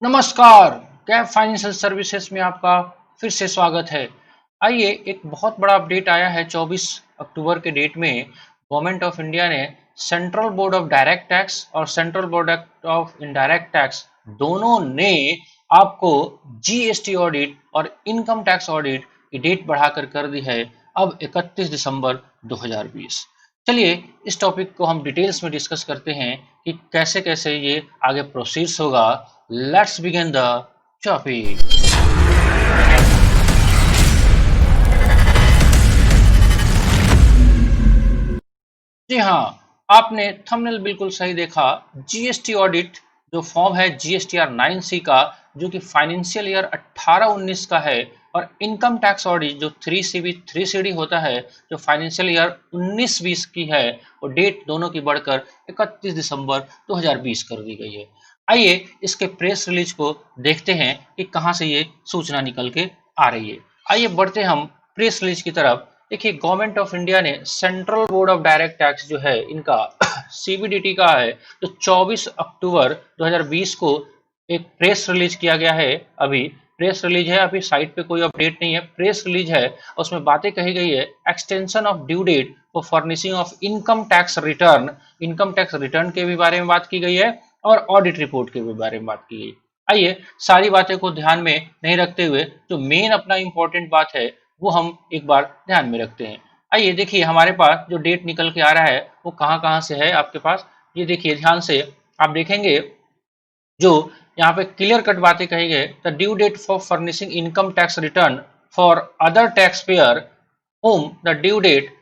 नमस्कार। Cab financial services में आपका फिर से स्वागत है। आइए, एक बहुत बड़ा अपडेट आया है 24 अक्टूबर के डेट में। गवर्नमेंट ऑफ इंडिया ने central board of direct tax और central board of indirect tax दोनों ने आपको जीएसटी ऑडिट और इनकम टैक्स ऑडिट की डेट बढ़ाकर कर दी है अब 31 दिसंबर 2020। चलिए, इस टॉपिक को हम डिटेल्स में डिस्कस करते हैं कि कैसे कैसे ये आगे प्रोसीड होगा। Let's begin the topic. जी हाँ, आपने थंबनेल बिल्कुल सही देखा। जीएसटी ऑडिट जो फॉर्म है जीएसटीआर 9C का, जो कि फाइनेंशियल ईयर 18-19 का है, और इनकम टैक्स ऑडिट जो 3CB 3CD होता है, जो फाइनेंशियल ईयर 19-20 की है, वो डेट दोनों की बढ़कर 31 दिसंबर 2020 कर दी गई है। आइए, इसके प्रेस रिलीज को देखते हैं कि कहाँ से ये सूचना निकल के आ रही है। आइए बढ़ते हम प्रेस रिलीज की तरफ। देखिए, गवर्नमेंट ऑफ इंडिया ने central board of direct tax जो है इनका सीबीडीटी का है, जो 24 अक्टूबर 2020 को एक प्रेस रिलीज किया गया है। अभी प्रेस रिलीज है, अभी साइट पे कोई अपडेट नहीं है, प्रेस रिलीज है। उसमें बातें कही गई है, extension of due date for furnishing of income tax return के भी बारे में बात की गई है और ऑडिट रिपोर्ट के भी बारे में बात की गई। आइए, सारी बातें को ध्यान में नहीं रखते हुए जो मेन अपना इंपॉर्टेंट बात है वो हम एक बार ध्यान में रखते हैं। आइए देखिए, हमारे पास जो डेट निकल के आ रहा है वो कहाँ कहाँ से है आपके पास। ये देखिए ध्यान से, आप देखेंगे जो यहाँ पे क्लियर कट बातें कही गई। The due date for furnishing income tax return for other tax payer whom the due date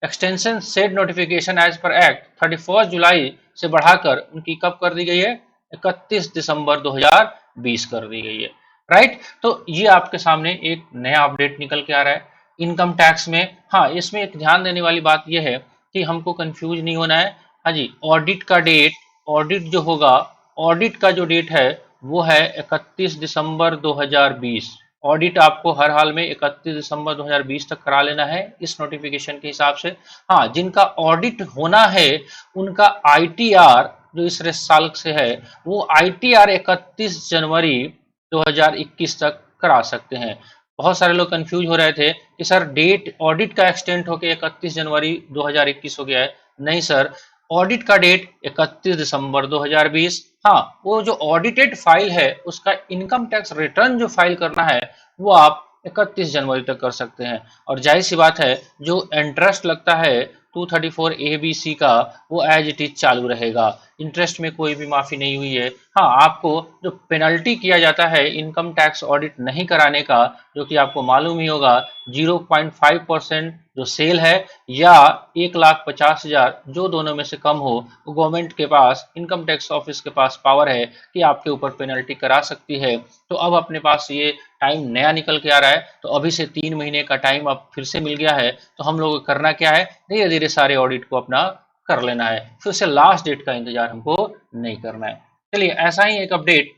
extension said notification as per act 31 जुलाई से बढ़ाकर उनकी कब कर दी गई है, 31 दिसंबर 2020 कर दी गई है। राइट, तो ये आपके सामने एक नया अपडेट निकल के आ रहा है इनकम टैक्स में। हाँ, इसमें एक ध्यान देने वाली बात यह है कि हमको कंफ्यूज नहीं होना है। हाँ जी, ऑडिट का डेट, ऑडिट जो होगा, ऑडिट का जो डेट है वो है 31 दिसंबर 2020। ऑडिट आपको हर हाल में 31 दिसंबर 2020 तक करा लेना है इस नोटिफिकेशन के हिसाब से। हाँ, जिनका ऑडिट होना है उनका आईटीआर जो इस साल से है वो आईटीआर 31 जनवरी 2021 तक करा सकते हैं। बहुत सारे लोग कंफ्यूज हो रहे थे कि सर डेट ऑडिट का एक्सटेंड होकर 31 जनवरी 2021 हो गया है। नहीं सर, ऑडिट का डेट 31 दिसंबर 2020। हाँ, वो जो ऑडिटेड फाइल है उसका इनकम टैक्स रिटर्न जो फाइल करना है वो आप 31 जनवरी तक कर सकते हैं। और जाहिर सी बात है, जो इंटरेस्ट लगता है 234 ABC का, वो एज इट इज चालू रहेगा। इंटरेस्ट में कोई भी माफी नहीं हुई है। हाँ, आपको जो पेनल्टी किया जाता है इनकम टैक्स ऑडिट नहीं कराने का, जो कि आपको मालूम ही होगा, 0.5% जो सेल है या 1,50,000, जो दोनों में से कम हो, गवर्नमेंट के पास, इनकम टैक्स ऑफिस के पास पावर है कि आपके ऊपर पेनल्टी करा सकती है। तो अब अपने पास ये टाइम नया निकल के आ रहा है, तो अभी से 3 महीने का टाइम अब फिर से मिल गया है। तो हम लोग को करना क्या है, धीरे धीरे सारे ऑडिट को अपना कर लेना है, फिर से लास्ट डेट का इंतजार हमको नहीं करना है। चलिए, ऐसा ही एक अपडेट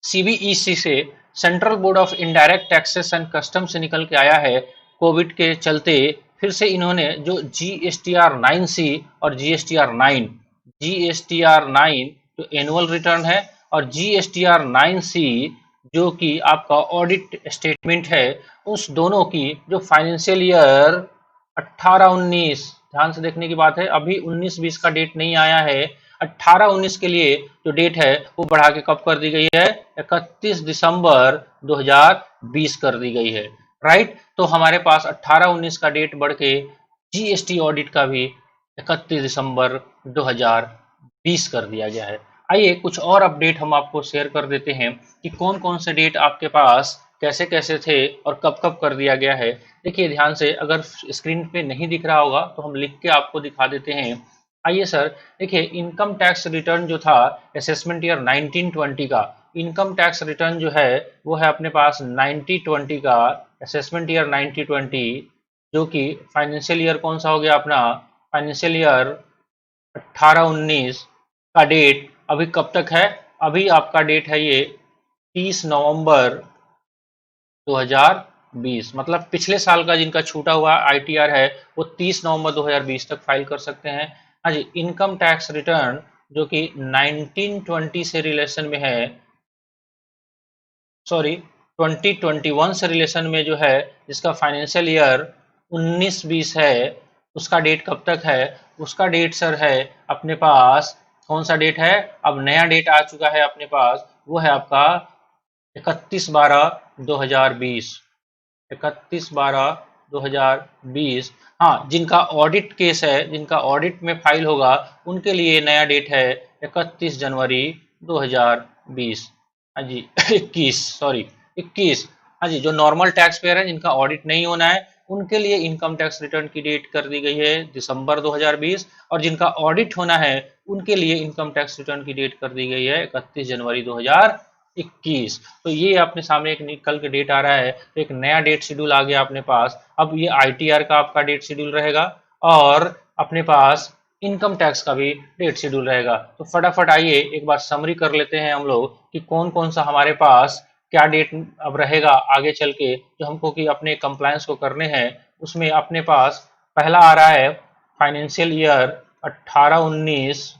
सीबीईसी से, central board of indirect taxes and custom से निकल के आया है। कोविड के चलते फिर से इन्होंने जो जीएसटीआर 9C और जीएसटीआर 9 जो एनुअल रिटर्न है, और जीएसटीआर 9C जो कि आपका ऑडिट स्टेटमेंट है, उस दोनों की जो फाइनेंशियल ईयर 18-19, ध्यान से देखने की बात है, अभी 19-20 का डेट नहीं आया है। 18-19 के लिए जो डेट है वो बढ़ा के कब कर दी गई है, 31 दिसंबर 2020 कर दी गई है। राइट, तो हमारे पास 18-19 का डेट बढ़ के जीएसटी ऑडिट का भी 31 दिसंबर 2020 कर दिया गया है। आइए कुछ और अपडेट हम आपको शेयर कर देते हैं कि कौन कौन से डेट आपके पास कैसे कैसे थे और कब कब कर दिया गया है। देखिए ध्यान से, अगर स्क्रीन पे नहीं दिख रहा होगा तो हम लिख के आपको दिखा देते हैं। आइए सर, देखिए इनकम टैक्स रिटर्न जो था असेसमेंट ईयर 1920 का, इनकम टैक्स रिटर्न जो है वो है अपने पास 1920 का, असेसमेंट ईयर 1920, जो कि फाइनेंशियल ईयर कौन सा हो गया अपना, फाइनेंशियल ईयर 18-19 का डेट अभी कब तक है, अभी आपका डेट है ये 30 नवंबर 2020। मतलब पिछले साल का जिनका छूटा हुआ आईटीआर है वो 30 नवंबर 2020 तक फाइल कर सकते हैं। हाँ जी, इनकम टैक्स रिटर्न जो कि 1920 से रिलेशन में है, सॉरी 2021 से रिलेशन में जो है जिसका फाइनेंशियल ईयर 19-20 है, उसका डेट कब तक है? उसका डेट सर है अपने पास, कौन सा डेट है? अब नया डेट आ चुका है अपने पास, वो है आपका 31/12/2020। 31/12/2020। हाँ, जिनका ऑडिट केस है, जिनका ऑडिट में फाइल होगा, उनके लिए नया डेट है 31 जनवरी 2020। हाँ जी 21, सॉरी 21। हाँ जी, जो नॉर्मल टैक्स पेयर है जिनका ऑडिट नहीं होना है, उनके लिए इनकम टैक्स रिटर्न की डेट कर दी गई है दिसंबर 2020, और जिनका ऑडिट होना है उनके लिए इनकम टैक्स रिटर्न की डेट कर दी गई है 31 जनवरी 2021। तो ये अपने सामने एक निकल के डेट आ रहा है, तो एक नया डेट शेड्यूल आ गया अपने पास। अब ये आईटीआर का आपका डेट शेड्यूल रहेगा, और अपने पास इनकम टैक्स का भी डेट शेड्यूल रहेगा। तो फटाफट आइए एक बार समरी कर लेते हैं हम लोग कि कौन कौन सा हमारे पास क्या डेट अब रहेगा आगे चल के, जो हमको कि अपने कंप्लायंस को करने हैं। उसमें अपने पास पहला आ रहा है फाइनेंशियल ईयर 18-19,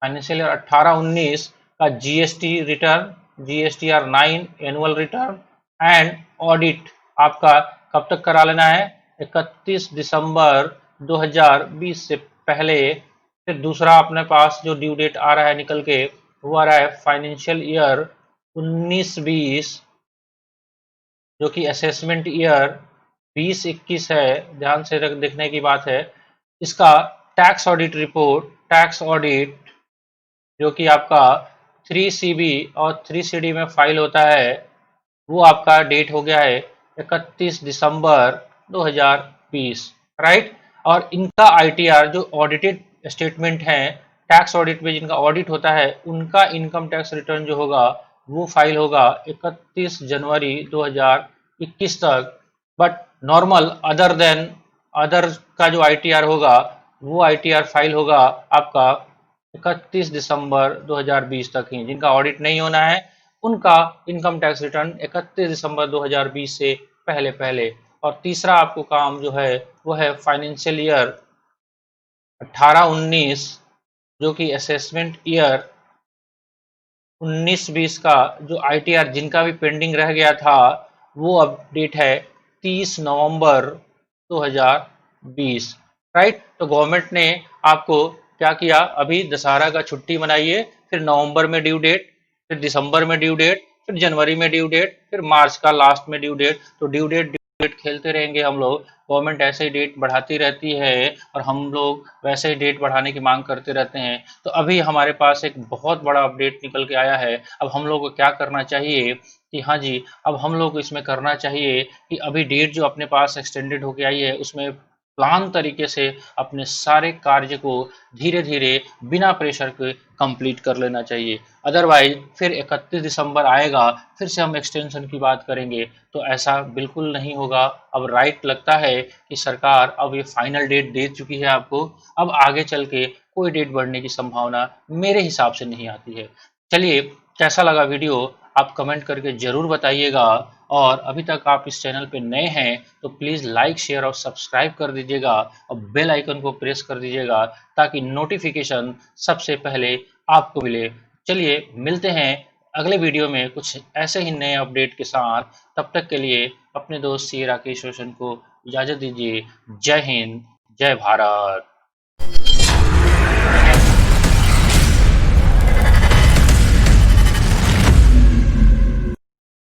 फाइनेंशियल ईयर 18-19 का GST return, GSTR 9 annual return and audit आपका कब तक करा लेना है? 31 दिसंबर 2020 से पहले। फिर दूसरा अपने पास जो ड्यू डेट आ रहा है निकल के, वो आ रहा है फाइनेंशियल ईयर 19-20, जो कि असेसमेंट ईयर 20-21 है, ध्यान से देखने की बात है। इसका tax audit report, tax audit जो कि आपका 3CB और 3CD में फाइल होता है, वो आपका डेट हो गया है 31 दिसंबर 2020, राइट। और इनका आईटीआर जो ऑडिटेड स्टेटमेंट है, टैक्स ऑडिट में जिनका ऑडिट होता है, उनका इनकम टैक्स रिटर्न जो होगा वो फाइल होगा 31 जनवरी 2021 तक। But normal other than other का जो आईटीआर होगा, वो आईटीआर फाइल होगा आपका 31 दिसंबर 2020 तक ही। जिनका ऑडिट नहीं होना है उनका इनकम टैक्स रिटर्न 31 दिसंबर 2020 से पहले पहले। और तीसरा आपको काम जो है वो है फाइनेंशियल ईयर 18-19, जो कि असेसमेंट ईयर 19-20 का जो आईटीआर जिनका भी पेंडिंग रह गया था, वो अपडेट है 30 नवंबर 2020, राइट। तो गवर्नमेंट ने आपको क्या किया, अभी दशहरा का छुट्टी मनाइए, फिर नवंबर में ड्यू डेट, फिर दिसंबर में ड्यू डेट, फिर जनवरी में ड्यू डेट, फिर मार्च का लास्ट में ड्यू डेट। तो ड्यू डेट खेलते रहेंगे हम लोग, गवर्नमेंट ऐसे ही डेट बढ़ाती रहती है और हम लोग वैसे ही डेट बढ़ाने की मांग करते रहते हैं। तो अभी हमारे पास एक बहुत बड़ा अपडेट निकल के आया है। अब हम लोग को क्या करना चाहिए कि हाँ जी, अब हम लोग को इसमें करना चाहिए कि अभी डेट जो अपने पास एक्सटेंडेड होके आई है, उसमें प्लान तरीके से अपने सारे कार्य को धीरे धीरे बिना प्रेशर के कंप्लीट कर लेना चाहिए। अदरवाइज फिर 31 दिसंबर आएगा, फिर से हम एक्सटेंशन की बात करेंगे, तो ऐसा बिल्कुल नहीं होगा। अब राइट लगता है कि सरकार अब ये फाइनल डेट दे चुकी है आपको, अब आगे चल के कोई डेट बढ़ने की संभावना मेरे हिसाब से नहीं आती है। चलिए, कैसा लगा वीडियो आप कमेंट करके ज़रूर बताइएगा, और अभी तक आप इस चैनल पे नए हैं तो प्लीज़ लाइक शेयर और सब्सक्राइब कर दीजिएगा, और बेल आइकन को प्रेस कर दीजिएगा ताकि नोटिफिकेशन सबसे पहले आपको मिले। चलिए मिलते हैं अगले वीडियो में कुछ ऐसे ही नए अपडेट के साथ। तब तक के लिए अपने दोस्त सी राकेश रोशन को इजाज़त दीजिए। जय हिंद, जय भारत।